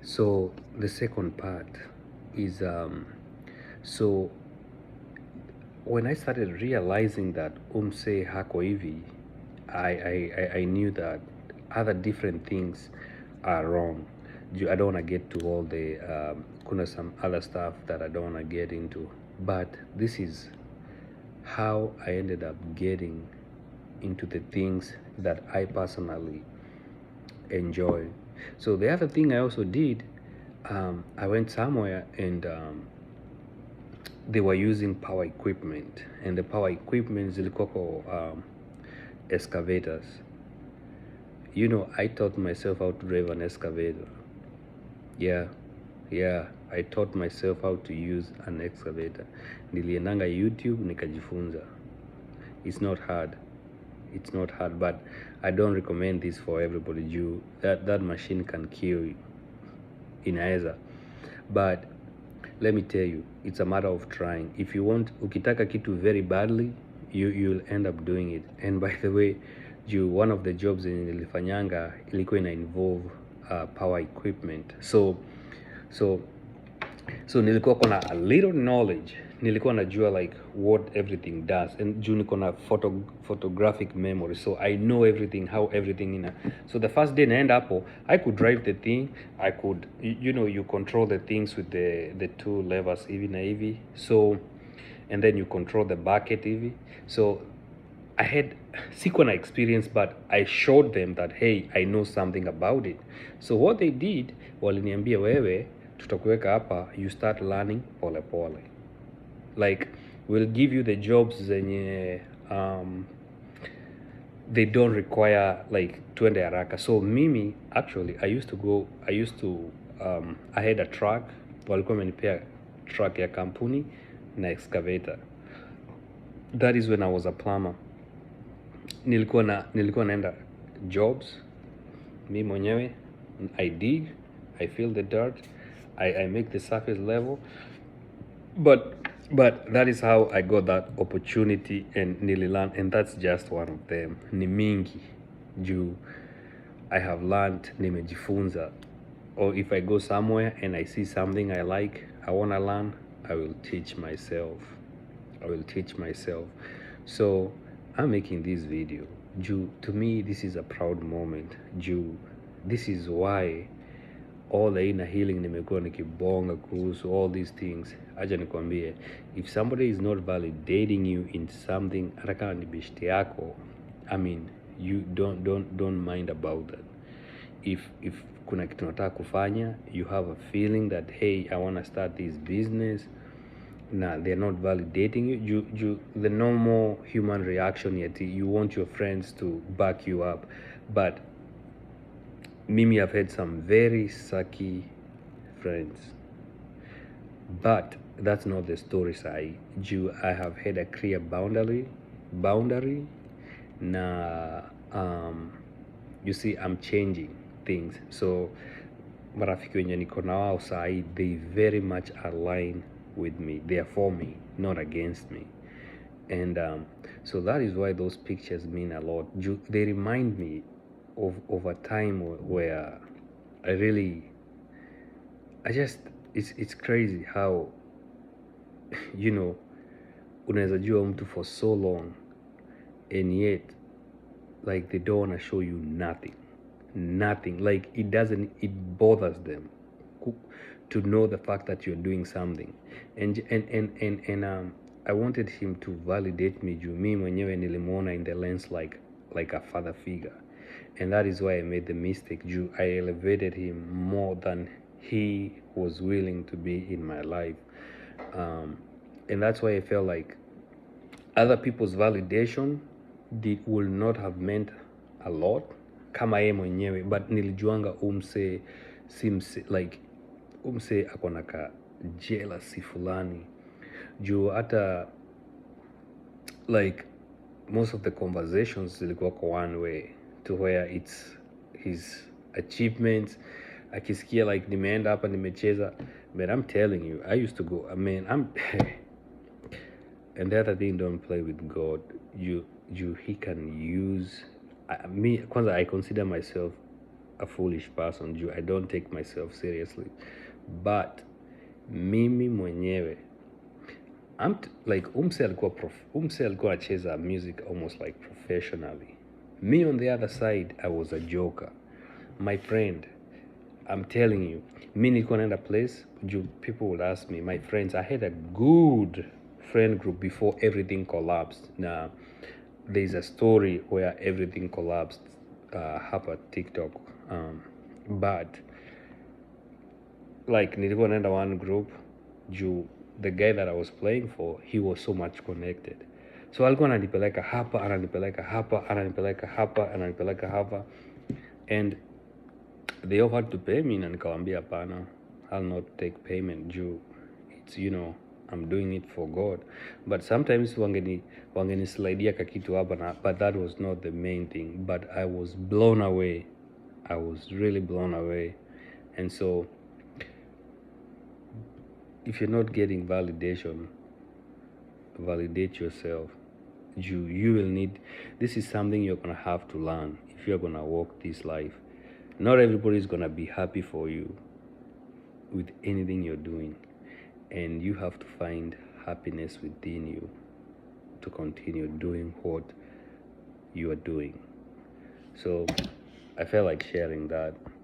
So the second part is so when I started realizing that umse hako hivi, I knew that other different things are wrong. I don't want to get to all the kuna some other stuff that I don't want to get into, but this is how I ended up getting into the things that I personally enjoy. So the other thing I also did, I went somewhere and they were using power equipment, and the power equipment zilikuwako excavators. You know, I taught myself how to drive an excavator. Yeah, yeah, I taught myself how to use an excavator. Niliendanga YouTube nikajifunza. It's not hard. It's not hard, but I don't recommend this for everybody. That machine can kill you. Inaweza. But let me tell you, it's a matter of trying. If you want, ukitaka kitu very badly, you'll end up doing it. And by the way, one of the jobs in nilifanyanga ilikuwa ina involve power equipment. So nilikuwa kuna a little knowledge, nilikuwa najua like what everything does, and juu niko na photographic memory, so I know everything, how everything in a, so the first day naenda hapo, I could drive the thing, I could, you know, you control the things with the two levers hivi na hivi, so and then you control the bucket hivi. So I had sikuwa na experience, but I showed them that hey, I know something about it. So what they did, waliniambia wewe tutakuweka hapa, you start learning pole pole, like we'll give you the jobs zenye they don't require like tuende haraka. So mimi actually I had a truck, walikuwa wamenipea truck ya kampuni na excavator. That is when I was a plumber. Nilikuwa naenda jobs mi mwenyewe, I dig, I fill the dirt, I make the surface level, but that is how I got that opportunity and nililearn, and that's just one of them. Ni mingi juu I have learned, nimejifunza. Or if I go somewhere and I see something I like, I want to learn, I will teach myself. So I'm making this video. To me, this is a proud moment. This is why all the inner healing nimekuwa nikibonga kuhusu all these things. Acha nikwambie, if somebody is not validating you in something, hata kama ni beshte yako, I mean, you don't mind about that. If kuna kitu nataka kufanya, you have a feeling that hey, I want to start this business, nah, they're not validating you. The normal human reaction yet, you want your friends to back you up, but mimi have had some very sucky friends, but that's not the story side. I have had a clear boundary na you see I'm changing things, so marafiki wenye niko na wao sahi, they very much align with me, they are for me, not against me. And so that is why those pictures mean a lot. They remind me of a time where it's crazy how, you know, unaweza jua mtu for so long and yet like they don't want to show you nothing, like it bothers them to know the fact that you're doing something, and I wanted him to validate me juu mi mwenyewe nilimuona in the lens like a father figure, and that is why I made the mistake. I elevated him more than he was willing to be in my life, and that's why I felt like other people's validation will not have meant a lot kama ye mwenyewe, but nilijuanga umse like umse akona ka jealousy fulani juu hata like most of the conversations zilikuwa kwa one way to where it's his achievements, akisikia like nimeenda hapa nimecheza, man, I'm telling you, I used to go, I mean, and the other thing, don't play with God. He can use me. Kwanza, I consider myself a foolish person juu I don't take myself seriously, but mimi mwenyewe like umse alikuwa anacheza music almost like professionally. Me on the other side, I was a joker. My friend, I'm telling you, me nilikuwa naenda place, people would ask me, my friends, I had a good friend group before everything collapsed. Now, there's a story where everything collapsed hapa TikTok. But like nilikuwa naenda one group juu the guy that I was playing for, he was so much connected. So alikuwa ananipeleka hapa, ananipeleka hapa, ananipeleka hapa, ananipeleka hapa. And they offered to pay me na nikawambia hapana, I'll not take payment juu it's, I'm doing it for God. But sometimes wangeni slidea kakitu hapa na, but that was not the main thing. But I was blown away. I was really blown away. And so if you're not getting validation, validate yourself. You will need, this is something you're gonna have to learn if you're gonna walk this life. Not everybody is gonna be happy for you with anything you're doing, and you have to find happiness within you to continue doing what you are doing. So I felt like sharing that.